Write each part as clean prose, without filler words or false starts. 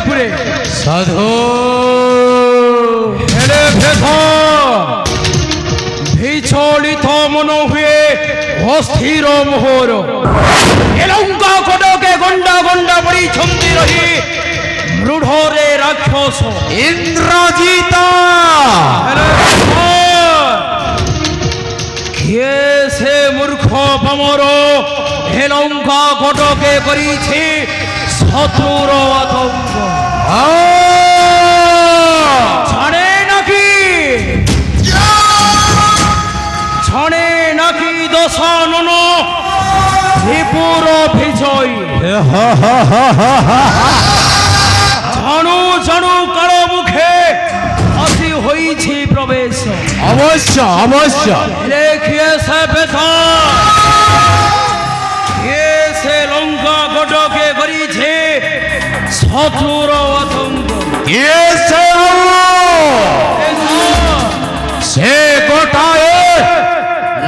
গজপুরে সাধু হেলে ভেদ বিচলিত মন হুয়ে অস্থির মোহর এ লঙ্কা কটকে গন্ডা গন্ডা পড়ি ছন্দি রহি মৃঢ়রে রাক্ষস ইন্দ্রজিত কে সে মূর্খ পামর হে লঙ্কা কটকে করিছে শত্রুর আতঙ্ক ছাড়ে নাকি ছাড়ে নাকি দশানন ত্রিপুর বিজয় ঝাণু ঝাণু কালো মুখে আসি হইছি প্রবেশ অবশ্য অবশ্য দেখিয়ে সে বেথা কে সে লঙ্কা গটকে করিছে শত্রুর আতঙ্ক সে গোটায়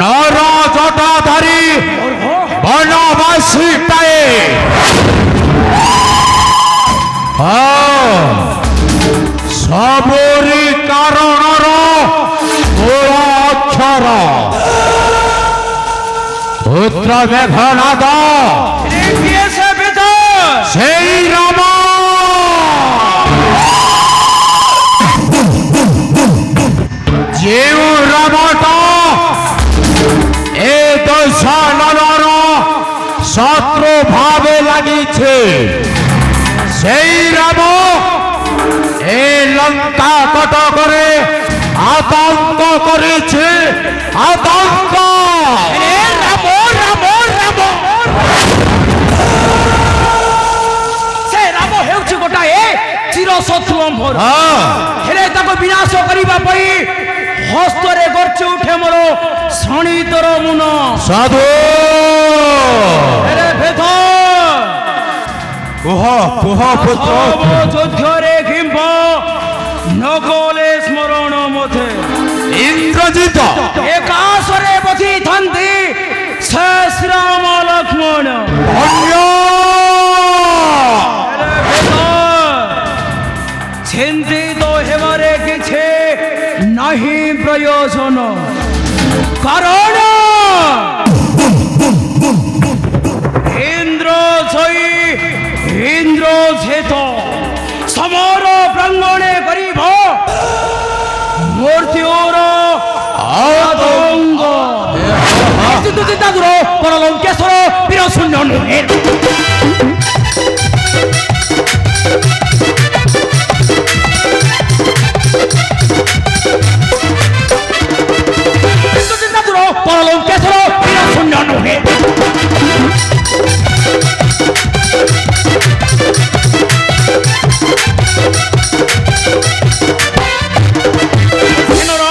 নর জটাধারী বনবাসীটায় সবরি কারণর মূল অক্ষর পুত্র মেঘনাদ দেখিয়ে সে বেথা সেই রাম ଯେଉଁ ରାମଟା ଏ ଦଶାନନର ଶତ୍ରୁ ଭାବେ ଲାଗିছে সেই রাম এ লঙ্কা কটকরে আতঙ্ক করেছে আতঙ্ক রাম রাম রাম সে রাম ହେଉଛି ଗୋଟାଏ ଚିର ଶତ୍ରୁ ଅମ୍ଭର ହେଲେ ତାକୁ ବିନାଶ କରିବା ପାଇଁ ହସ୍ତରେ ଗର୍ଜି ଉଠେ ମୋର ଶଣିତର ମୁନ ସାଧୁ ହେଲେ ଭେଦ କୁହ କୁହ ପୁତ୍ର ଯୁଦ୍ଧରେ କିମ୍ବ ନଗଲେ ସ୍ମରଣ ମତେ ଇନ୍ଦ୍ରଜିତ ଏକାଶରେ ବସିଥାନ୍ତି ସେ ଶ୍ରୀରାମ ଲକ୍ଷ୍ମଣ ଧନ୍ୟ ଚିନ୍ତିତ ହେବାରେ କିଛି ନାହିଁ ପ୍ରୟୋଜନ କାରଣ ଇନ୍ଦ୍ର ଜୟୀ ଇନ୍ଦ୍ର ଝେତ ସମର ପ୍ରାଙ୍ଗଣେ କରିବ ମୃତ୍ୟୁର ଆତଙ୍କ ଚିନ୍ତା ଦୂର ପର ଲଙ୍କେଶ୍ୱର ବୀର ଶୂନ୍ୟ ନୁହେଁ পরলঙ্কেশ্বর বীর শূন্য নহে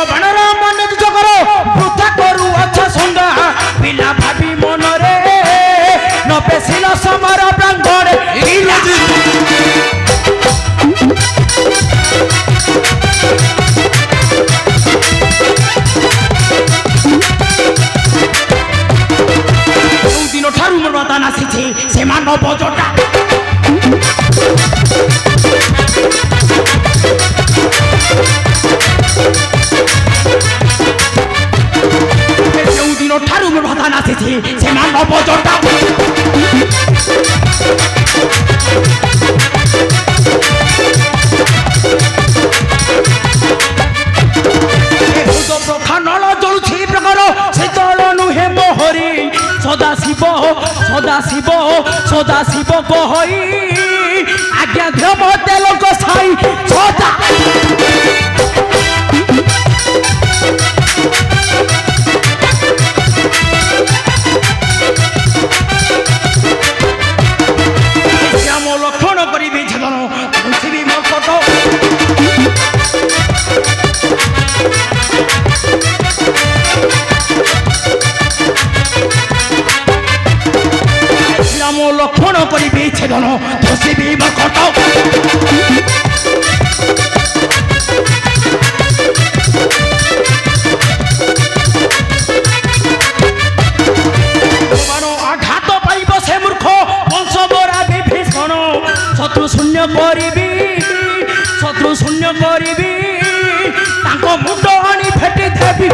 বানর মনে কর বৃথা করু আচ্ছা সঙ্গা পিলা ভাবি মনরে নপেছিল সমর প্রাঙ্গণে ଠାରୁ ମୋର ବର୍ତ୍ତମାନ ଆସିଛି ସେ ମାନବ ଜଟା ଯେଉଁଦିନ ଠାରୁ ମୋର ବର୍ତ୍ତମାନ ଆସିଛି ସେ ମାନବ ଜଟା ନଳ ଜଳୁଛି ପ୍ରକାର ଶୀତଳ ନୁହେଁ ମୋହରି ସଦାଶିବ ସଦାଶିବ ସଦାଶିବ କହି ଆଜ୍ଞା ଧ୍ରୁବ ତେଲଙ୍କ ସାଇ ସଦା ଶ୍ୟାମ ଲକ୍ଷଣ କରିବି ଛେଦନ ପୃଥିବୀ ମର୍କଟ লক্ষণ করিবি ছেদন ধসিবি মর্কট আঘাত পাইব সে মূর্খ বংশ মরা বিভীষণ শত্রু শূন্য করিবি କରିବି ତାଙ୍କ ମୁଣ୍ଡ ଆଣି ଫେଟି ଦେବି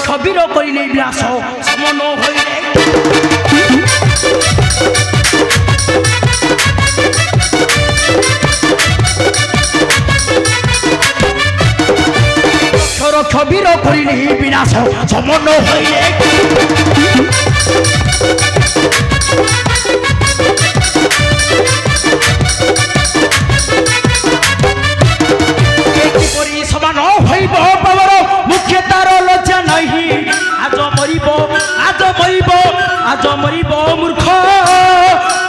ଖବୀର କରିଲେ ବିଳାସ ସମନ ହୋଇଲେ খবীর করিলে বিনাশ সমন হইলে কিপরি সমান হইব পাবর মুখ্য তার লজ্জা নাহি আজ মরিব মূর্খ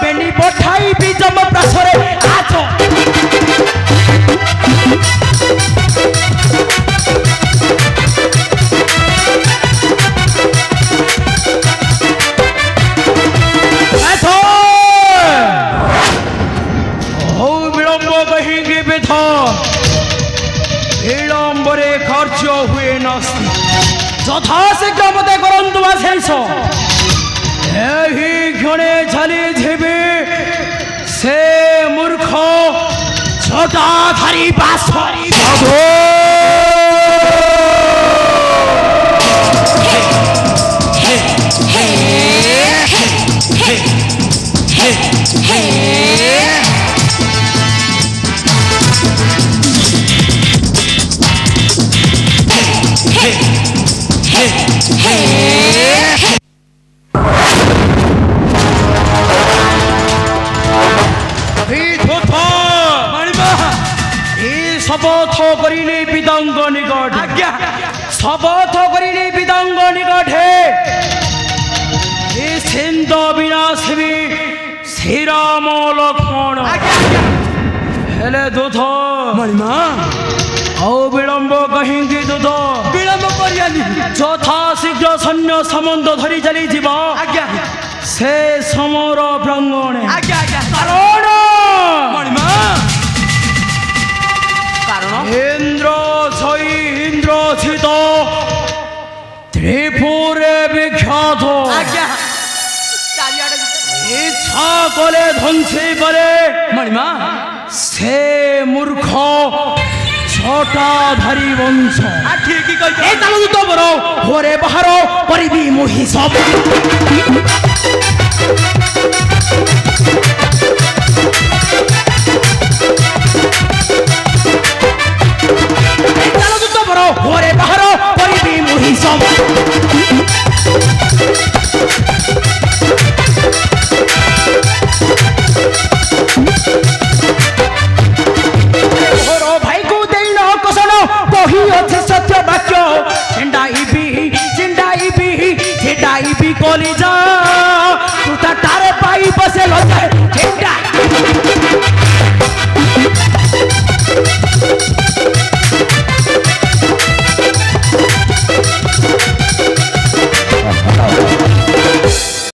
বেনি পঠাইবি যম প্রাসরে আজ বিলম্বরে খরচ হুয়ে নস্তি যথাশীঘ্র মতে করন্তু শেষ এই ক্ষণে ঝালি ঝিবি সে মূর্খ ছটাধারী বাসরি শপথ করিলে বিদঙ্গ নিকট আজ্ঞা শপথ করিলে বিদঙ্গ নিকটে এ সিন্ধ বিনাশিবি শ্রীরাম লক্ষ্মণ হেলে দুধ মণিমা ଆଉ ବିଳମ୍ବ କାହିଁକି ଦୁଧ ବିଳମ୍ବ କରିଆନି ଯଥା ଶୀଘ୍ର ସୈନ୍ୟ ସମ୍ବନ୍ଧ ଧରି ଚାଲିଯିବ ଆଜ୍ଞା ସେ ସମର ପ୍ରାଙ୍ଗଣେ ଆଜ୍ଞା ଆଜ୍ଞା କାରଣ ମଣିମା କାରଣ ଇନ୍ଦ୍ର ଛଇ ଇନ୍ଦ୍ର ଛିତ ত্রিপুরে বিখ্যাত আজ্ঞা ইচ্ছা করে ধ্বংসী করে মণিমা সে মূর্খ ছটাধারী বংশ এই তালু তো বড় ঘরে বাহার করিবি মহি সব